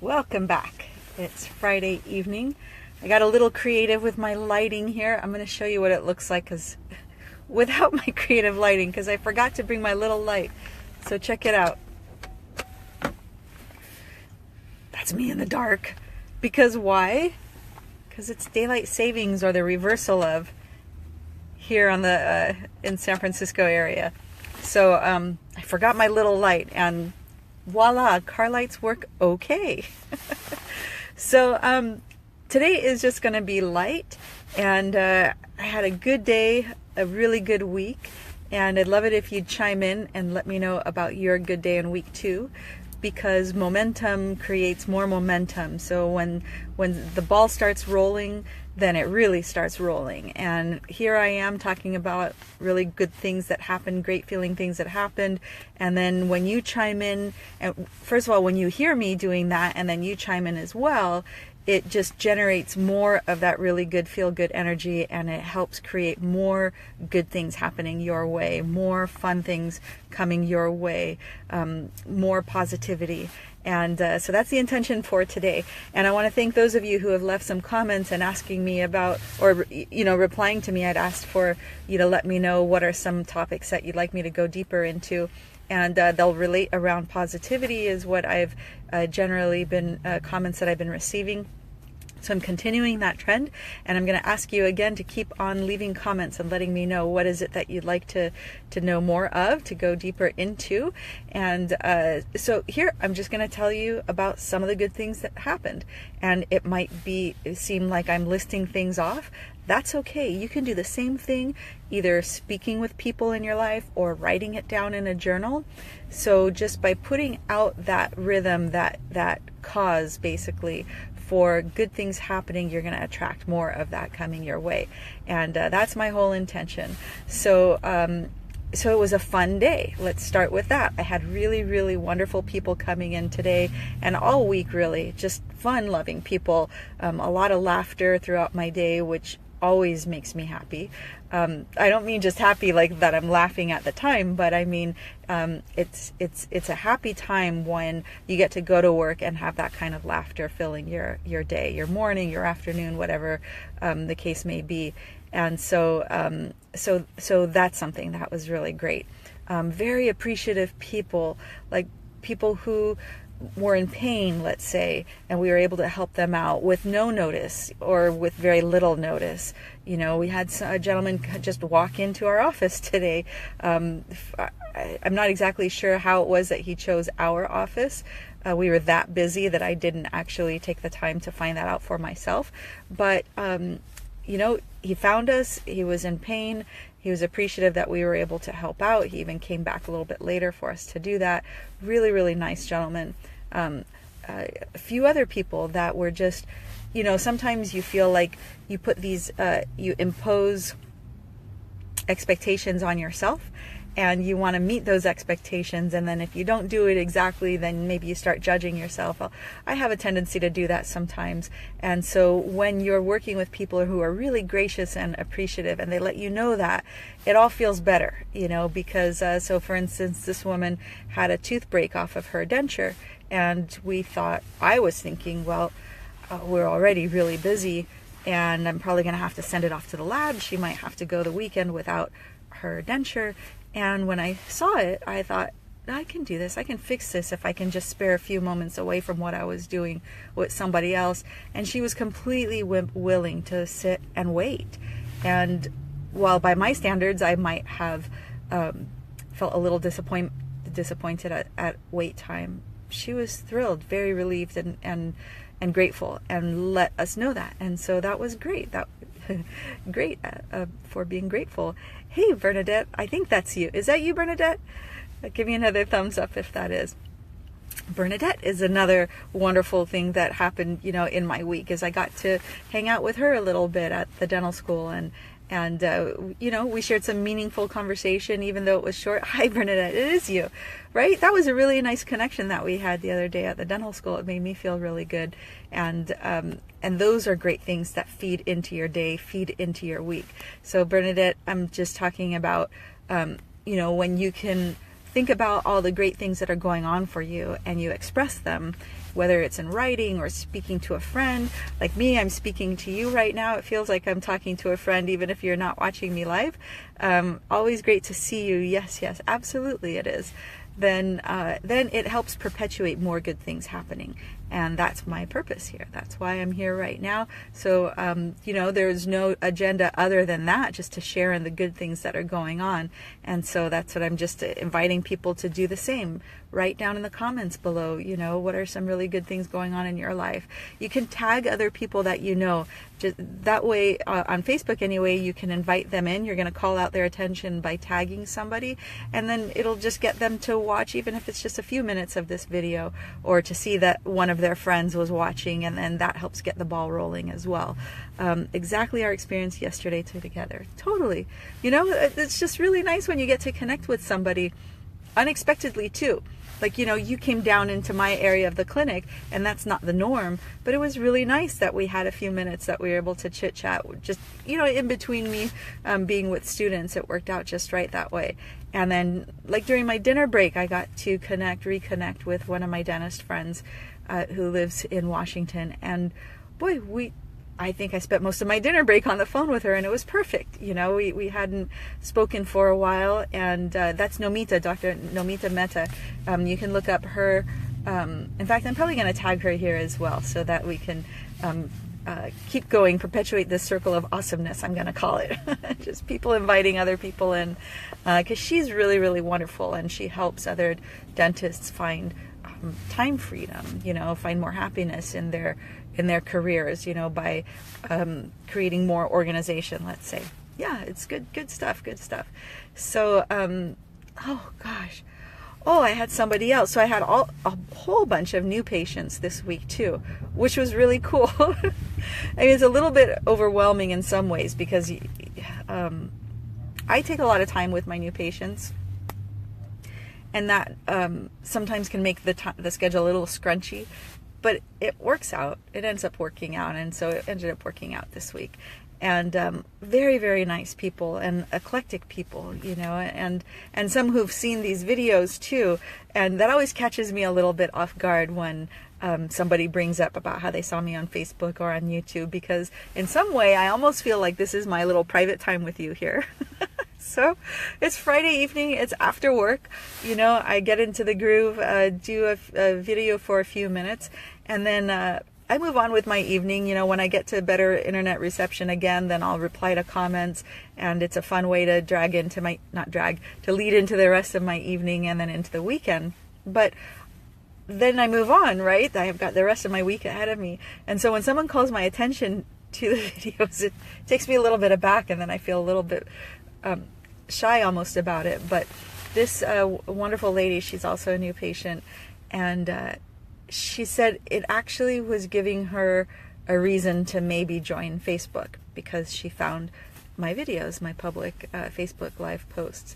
Welcome back. It's Friday evening. I got a little creative with my lighting here. I'm going to show you what it looks like without my creative lighting, because I forgot to bring my little light. So check it out. That's me in the dark. Because why? Because it's daylight savings, or the reversal of, here on the in San Francisco area. So I forgot my little light, and voila, car lights work okay. So today is just going to be light, and I had a good day, a really good week, and I'd love it if you'd chime in and let me know about your good day and week too, because momentum creates more momentum. So when the ball starts rolling, then it really starts rolling. And here I am talking about really good things that happened, great feeling things that happened. And then when you chime in, and first of all, when you hear me doing that and then you chime in as well, it just generates more of that really good feel good energy, and it helps create more good things happening your way, more fun things coming your way, more positivity. And so that's the intention for today. And I want to thank those of you who have left some comments and asking me about, or replying to me. I'd asked for you to let me know what are some topics that you'd like me to go deeper into. And they'll relate around positivity is what I've generally been, comments that I've been receiving. So I'm continuing that trend, and I'm going to ask you again to keep on leaving comments and letting me know what is it that you'd like to know more of, to go deeper into. And so here I'm just going to tell you about some of the good things that happened. And it might seem like I'm listing things off. That's okay. You can do the same thing, either speaking with people in your life or writing it down in a journal. So just by putting out that rhythm, that cause basically for good things happening, you're going to attract more of that coming your way. And that's my whole intention. So it was a fun day. Let's start with that. I had really, really wonderful people coming in today and all week, really. Just fun, loving people. A lot of laughter throughout my day, which always makes me happy. I don't mean just happy like that I'm laughing at the time, but I mean it's a happy time when you get to go to work and have that kind of laughter filling your day, your morning, your afternoon, whatever the case may be. And so that's something that was really great. Very appreciative people, like people who were in pain, let's say, and we were able to help them out with no notice or with very little notice. We had a gentleman just walk into our office today. I'm not exactly sure how it was that he chose our office. We were that busy that I didn't actually take the time to find that out for myself. But, he found us. He was in pain. He was appreciative that we were able to help out. He even came back a little bit later for us to do that. Really, really nice gentleman. A few other people that were just, sometimes you feel like you put these, you impose expectations on yourself, and you want to meet those expectations, and then if you don't do it exactly, then maybe you start judging yourself. I have a tendency to do that sometimes. And so when you're working with people who are really gracious and appreciative, and they let you know that, it all feels better, because so for instance, this woman had a tooth break off of her denture, and I was thinking, well, we're already really busy, and I'm probably going to have to send it off to the lab. She might have to go the weekend without her denture. And when I saw it, I thought, I can do this. I can fix this if I can just spare a few moments away from what I was doing with somebody else. And she was completely willing to sit and wait. And while by my standards, I might have felt a little disappointed at wait time, she was thrilled, very relieved and grateful, and let us know that. And so that was great. Great for being grateful. Hey, Bernadette, I think that's you. Is that you, Bernadette? Give me another thumbs up if that is. Bernadette is another wonderful thing that happened, in my week, is I got to hang out with her a little bit at the dental school, and we shared some meaningful conversation, even though it was short. Hi, Bernadette, it is you, right? That was a really nice connection that we had the other day at the dental school. It made me feel really good. And those are great things that feed into your day, feed into your week. So Bernadette, I'm just talking about, when you can think about all the great things that are going on for you and you express them, whether it's in writing or speaking to a friend. Like me, I'm speaking to you right now. It feels like I'm talking to a friend, even if you're not watching me live. Always great to see you. Yes, yes, absolutely it is. Then it helps perpetuate more good things happening. And that's my purpose here. That's why I'm here right now. So, there's no agenda other than that, just to share in the good things that are going on. And so that's what I'm just inviting people to do the same. Write down in the comments below, what are some really good things going on in your life. You can tag other people that you know. Just that way, on Facebook anyway, you can invite them in. You're going to call out their attention by tagging somebody, and then it'll just get them to watch, even if it's just a few minutes of this video, or to see that one of their friends was watching, and then that helps get the ball rolling as well. Exactly our experience yesterday together. Totally. It's just really nice when you get to connect with somebody unexpectedly too. Like, you came down into my area of the clinic, and that's not the norm, but it was really nice that we had a few minutes that we were able to chit chat, just, in between me being with students. It worked out just right that way. And then, like, during my dinner break, I got to reconnect with one of my dentist friends who lives in Washington. And boy, I think I spent most of my dinner break on the phone with her, and it was perfect. We hadn't spoken for a while, and that's Nomita, Dr. Nomita Mehta. You can look up her. In fact, I'm probably going to tag her here as well, so that we can keep going, perpetuate this circle of awesomeness, I'm going to call it. Just people inviting other people in, because she's really, really wonderful, and she helps other dentists find time freedom, find more happiness in their careers, by creating more organization, let's say. Yeah, it's good stuff. So, oh gosh. Oh, I had somebody else. So I had a whole bunch of new patients this week too, which was really cool. I mean, it's a little bit overwhelming in some ways, because I take a lot of time with my new patients, and that sometimes can make the schedule a little scrunchy. But it works out. It ends up working out. And so it ended up working out this week. And very, very nice people, and eclectic people, and some who've seen these videos too. And that always catches me a little bit off guard when somebody brings up about how they saw me on Facebook or on YouTube, because in some way I almost feel like this is my little private time with you here. So it's Friday evening, it's after work, I get into the groove, do a video for a few minutes, and then I move on with my evening. When I get to better internet reception again, then I'll reply to comments, and it's a fun way to lead into the rest of my evening and then into the weekend. But then I move on, right? I have got the rest of my week ahead of me. And so when someone calls my attention to the videos, it takes me a little bit aback, and then I feel a little bit shy almost about it. But this wonderful lady, she's also a new patient, and she said it actually was giving her a reason to maybe join Facebook, because she found my videos, my public Facebook live posts,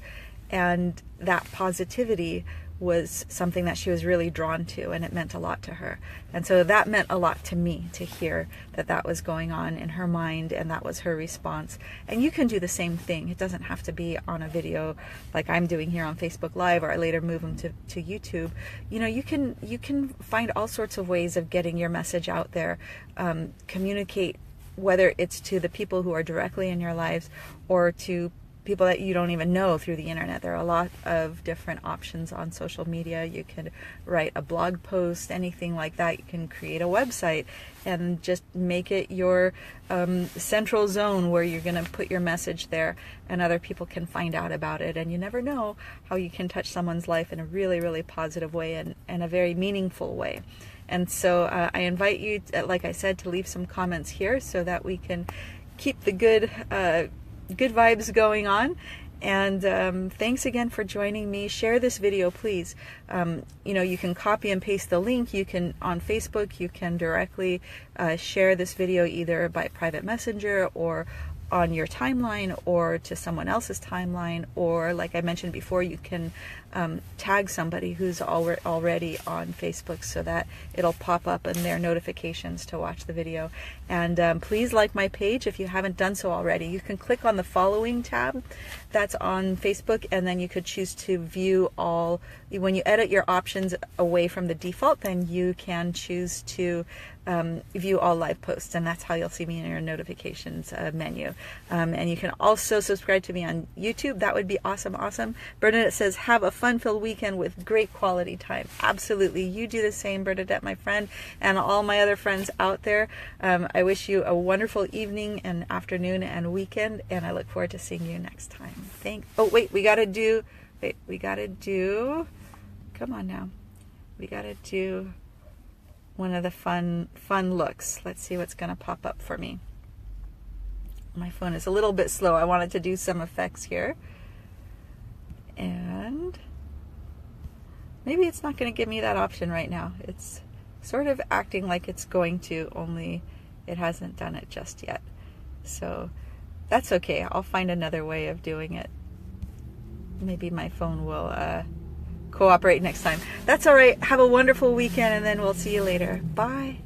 and that positivity was something that she was really drawn to, and it meant a lot to her. And so that meant a lot to me, to hear that was going on in her mind, and that was her response. And you can do the same thing. It doesn't have to be on a video like I'm doing here on Facebook Live, or I later move them to YouTube. You can find all sorts of ways of getting your message out there, communicate, whether it's to the people who are directly in your lives or to people that you don't even know through the internet. There are a lot of different options on social media. You can write a blog post, anything like that. You can create a website and just make it your central zone where you're going to put your message there, and other people can find out about it. And you never know how you can touch someone's life in a really, really positive way, and a very meaningful way. And so I invite you, like I said, to leave some comments here so that we can keep the good vibes going on. And thanks again for joining me. Share this video, please. You can copy and paste the link. You can, on Facebook, you can directly share this video either by private messenger or on your timeline or to someone else's timeline, or like I mentioned before, you can tag somebody who's already on Facebook so that it'll pop up in their notifications to watch the video. And please like my page if you haven't done so already. You can click on the following tab that's on Facebook, and then you could choose to view all. When you edit your options away from the default, then you can choose to view all live posts, and that's how you'll see me in your notifications menu. And you can also subscribe to me on YouTube. That would be awesome. Bernadette says, have a fun-filled weekend with great quality time. Absolutely. You do the same, Bernadette, my friend, and all my other friends out there. I wish you a wonderful evening and afternoon and weekend, and I look forward to seeing you next time. Oh, wait, we got to do, come on now. We got to do one of the fun looks. Let's see what's going to pop up for me. My phone is a little bit slow. I wanted to do some effects here. And maybe it's not going to give me that option right now. It's sort of acting like it's going to, only it hasn't done it just yet. So that's okay. I'll find another way of doing it. Maybe my phone will cooperate next time. That's all right. Have a wonderful weekend, and then we'll see you later. Bye.